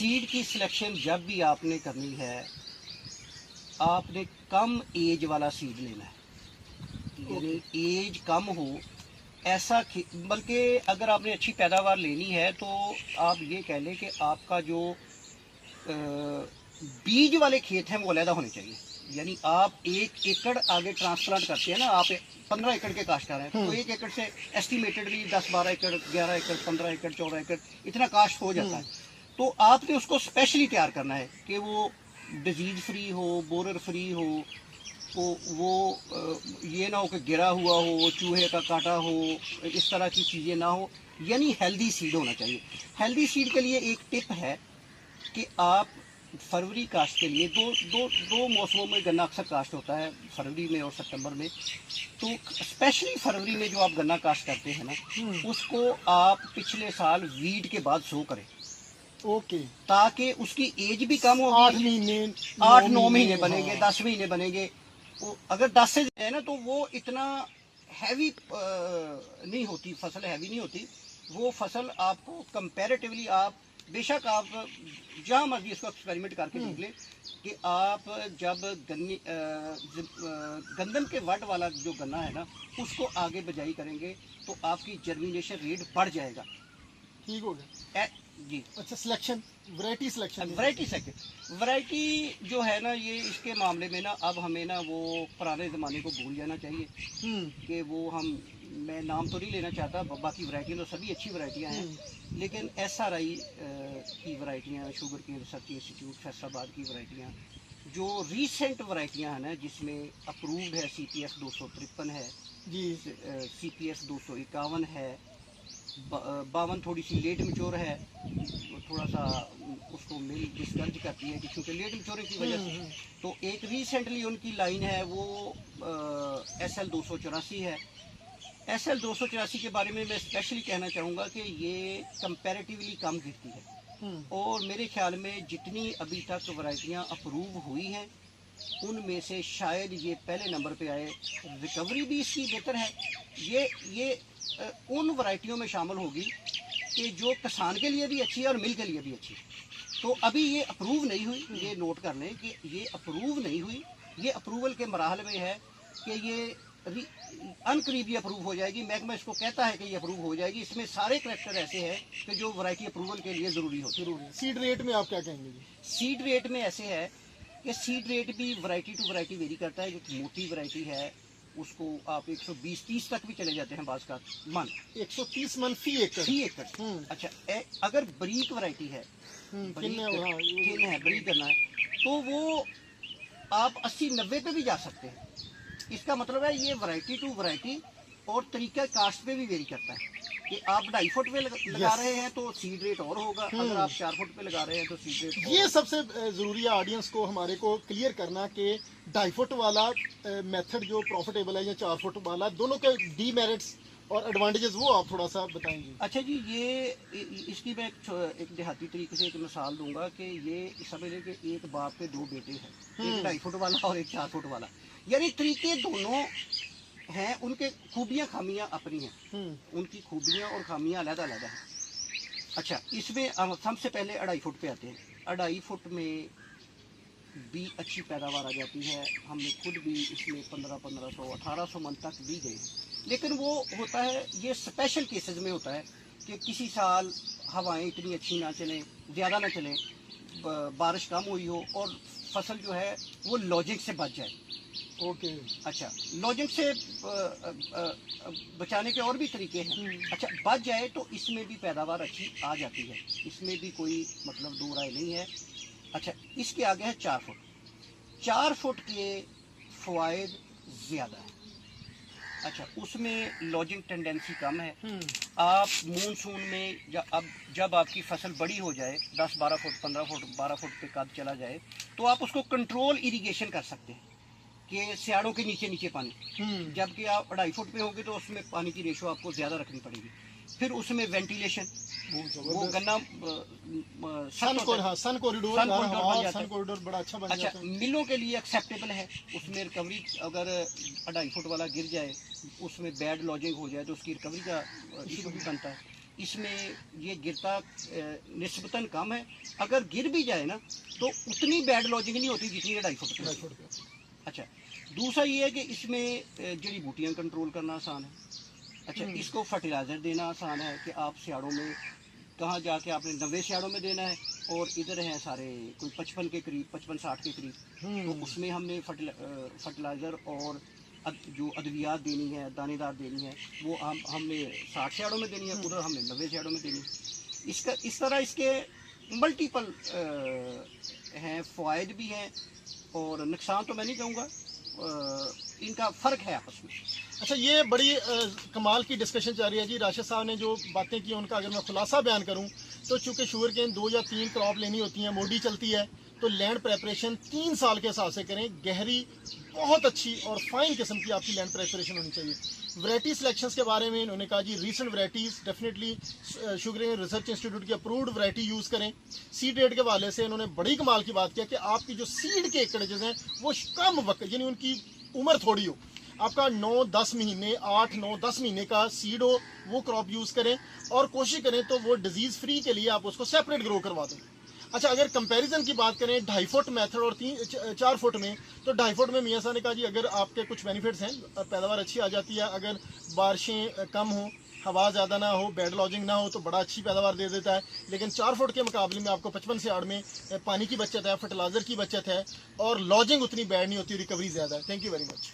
Seed की selection जब भी आपने करनी है, आपने कम एज वाला सीड लेना है, यानी एज कम हो ऐसा। बल्कि अगर आपने अच्छी पैदावार लेनी है तो आप ये कह लें कि आपका जो बीज वाले खेत हैं वो अलहदा होने चाहिए। यानी आप 1 एकड़ आगे ट्रांसप्लांट करते हैं ना, आप 15 एकड़ के काश्तकार हैं तो 1 एकड़ से एस्टिमेटेड भी 10-12 एकड़, 11 एकड़, 15 एकड़, 14 एकड़ इतना काश्त हो जाता है। तो आपने उसको स्पेशली तैयार करना है कि वो डिजीज फ्री हो, बोरर फ्री हो, तो वो ये ना हो कि गिरा हुआ हो, चूहे का काटा हो, इस तरह की चीज़ें ना हो, यानी हेल्दी सीड होना चाहिए। हेल्दी सीड के लिए एक टिप है कि आप फरवरी काश्त के लिए दो मौसमों में गन्ना अक्सर काश्त होता है, फरवरी में और सितंबर में। तो स्पेशली फरवरी में जो आप गन्ना काश्त करते हैं ना, उसको आप पिछले साल वीड के बाद सो करें। ओके। ताकि उसकी एज भी कम होगी, 8-9 महीने बनेंगे, 10 महीने बनेंगे। अगर 10 से है ना तो वो इतना हैवी नहीं होती, फसल हैवी नहीं होती। वो फसल आपको कंपैरेटिवली, आप बेशक आप जहाँ मर्जी इसको एक्सपेरिमेंट करके देख लें कि आप जब गंदम के वड वाला जो गन्ना है ना उसको आगे बजाई करेंगे तो आपकी जर्मिनेशन रेट बढ़ जाएगा। ठीक हो गया जी। अच्छा, सिलेक्शन, वैरायटी सिलेक्शन। वैरायटी जो है ना, ये इसके मामले में ना अब हमें ना वो पुराने ज़माने को भूल जाना चाहिए कि वो मैं नाम तो नहीं लेना चाहता, बाकी वैरायटियाँ तो सभी अच्छी वैरायटियाँ हैं, लेकिन SRI की वैरायटियाँ, sugar care research institute Faisalabad की वैरायटियाँ, जो रीसेंट वैरायटियाँ हैं ना जिसमें अप्रूव्ड है, CPF 253 है जी, CPF 251 है, 52 थोड़ी सी लेट मैच्योर है, थोड़ा सा उसको मिल डिस्करेज करती है कि क्योंकि लेट मैच्योरिंग की वजह से। तो एक रिसेंटली उनकी लाइन है वो SL 284 है। SL 284 के बारे में मैं स्पेशली कहना चाहूँगा कि ये कंपैरेटिवली कम गिरती है और मेरे ख्याल में जितनी अभी तक वैरायटियाँ अप्रूव हुई हैं उनमें से शायद ये पहले नंबर पे आए। रिकवरी भी इसकी बेहतर है। ये उन वैरायटियों में शामिल होगी कि जो किसान के लिए भी अच्छी है और मिल के लिए भी अच्छी है। तो अभी ये अप्रूव नहीं हुई, ये नोट कर लें कि ये अप्रूव नहीं हुई, ये अप्रूवल के मराहल में है कि ये अनकरीबी अप्रूव हो जाएगी। महकमा इसको कहता है कि ये अप्रूव हो जाएगी। इसमें सारे करैक्टर ऐसे हैं कि जो वैरायटी अप्रूवल के लिए ज़रूरी होती है। सीड रेट में आप क्या कहेंगे? सीड रेट में ऐसे है कि सीड रेट भी वैरायटी टू वैरायटी वेरी करता है। जो मोटी वैरायटी है उसको आप 120-30 तक भी चले जाते हैं बाज़ का मन, 130 मन फी एकड़। अच्छा, अगर बरीक वैरायटी है, किन है, बरीक करना है, तो वो आप 80-90 पे भी जा सकते हैं। इसका मतलब है ये वैरायटी टू वैरायटी और तरीका कास्ट पे भी वेरी करता है कि आप 2.5 फुट पे लगा रहे हैं तो सीड रेट और होगा, अगर आप 4 फुट पे लगा रहे हैं तो सीड रेट। ये सबसे जरूरी है ऑडियंस को हमारे को क्लियर करना कि 2.5 फुट वाला मेथड जो प्रॉफिटेबल है या 4 फुट वाला, दोनों के डीमेरिट्स और एडवांटेजेस वो आप थोड़ा सा बताएंगे। अच्छा जी, ये इसकी मैं एक देहाती तरीके से एक मिसाल दूंगा कि ये समझ लें कि एक बाप के 2 बेटे हैं, एक 2.5 फुट वाला और एक 4 फुट वाला। यानी तरीके दोनों हैं, उनके खूबियाँ खामियाँ अपनी हैं, उनकी खूबियाँ और खामियाँ अलग-अलग हैं। अच्छा, इसमें हम सबसे पहले 2.5 फुट पे आते हैं। 2.5 फुट में भी अच्छी पैदावार आ जाती है। हमने खुद भी इसमें 1500, 1800 मन तक भी गए। लेकिन वो होता है, ये स्पेशल केसेस में होता है कि किसी साल हवाएं इतनी अच्छी ना चलें, ज़्यादा ना चलें, बारिश कम हुई हो और फसल जो है वो लॉजिक से बच जाए। ओके। अच्छा, लॉजिक से बचाने के और भी तरीके हैं। अच्छा, बच जाए तो इसमें भी पैदावार अच्छी आ जाती है, इसमें भी कोई मतलब दो राय नहीं है। अच्छा, इसके आगे है 4 फुट। 4 फुट के फ़वाइद ज़्यादा है। अच्छा, उसमें लॉजिंग टेंडेंसी कम है। आप मूनसून में जब आपकी फसल बड़ी हो जाए, 10-12 फुट, 15 फुट, 12 फुट पे कद चला जाए, तो आप उसको कंट्रोल इरिगेशन कर सकते हैं कि सियाड़ों के नीचे पानी। जबकि आप 2.5 फुट पे होंगे तो उसमें पानी की रेशो आपको ज़्यादा रखनी पड़ेगी। फिर उसमें वेंटिलेशन, वो गन्ना सन कॉरिडोर बड़ा अच्छा बन जाता है। मिलों के लिए एक्सेप्टेबल है। उसमें रिकवरी, अगर 2.5 फुट वाला गिर जाए, उसमें बैड लॉजिंग हो जाए तो उसकी रिकवरी का इशू भी बनता है। इसमें ये गिरता निस्बतन कम है। अगर गिर भी जाए ना तो उतनी बैड लॉजिंग नहीं होती जितनी ये 2.5 फुट पे। 2.5 फुट पे। अच्छा, दूसरा ये है कि इसमें जड़ी बूटियाँ कंट्रोल करना आसान है। अच्छा, इसको फर्टिलाइज़र देना आसान है कि आप सियाड़ों में कहाँ जाके आपने 90 सियाड़ों में देना है और इधर हैं सारे कोई 55 के करीब, 55-60 के करीब, तो उसमें हमने फर्टिलाइज़र और जो अद्वियात देनी है, दानेदार देनी है, वो हमने 60 सियाड़ों में देनी है, उधर हमने 90 सियाड़ों में देनी है। इसका इस तरह इसके मल्टीपल हैं, फ़ायदे भी हैं और नुकसान तो मैं नहीं कहूँगा, इनका फ़र्क है आपस में। अच्छा, ये बड़ी कमाल की डिस्कशन चल रही है जी। राशिद साहब ने जो बातें की उनका अगर मैं खुलासा बयान करूं तो चूंकि शुगर केन 2 या 3 क्रॉप लेनी होती हैं, मोडी चलती है, तो लैंड प्रेपरेशन 3 साल के हिसाब से करें। गहरी, बहुत अच्छी और फाइन किस्म की आपकी लैंड प्रेपरेशन होनी चाहिए। वैरायटी सिलेक्शंस के बारे में इन्होंने कहा जी recent varieties definitely sugar research institute की अप्रूव्ड वैरायटी यूज़ करें। सीड रेट के हवाले से इन्होंने बड़ी कमाल की बात किया कि आपकी जो सीड के एकड़ेज हैं वो कम वक्त, यानी उनकी उम्र थोड़ी हो, आपका 9-10 महीने, 8-9-10 महीने का सीड हो, वो क्रॉप यूज़ करें और कोशिश करें तो वो डिजीज़ फ्री के लिए आप उसको सेपरेट ग्रो करवा दें। अच्छा, अगर कंपैरिजन की बात करें 2.5 फुट मेथड और 4 फुट में, तो 2.5 फुट में मियां साहब ने कहा जी अगर आपके कुछ बेनिफिट्स हैं, पैदावार अच्छी आ जाती है, अगर बारिशें कम हो, हवा ज़्यादा ना हो, बेड लॉजिंग ना हो, तो बड़ा अच्छी पैदावार दे देता है। लेकिन 4 फुट के मुकाबले में आपको 55 से 8 में पानी की बचत है, फर्टिलाइज़र की बचत है और लॉजिंग उतनी बैड नहीं होती, रिकवरी ज़्यादा है। Thank you very much.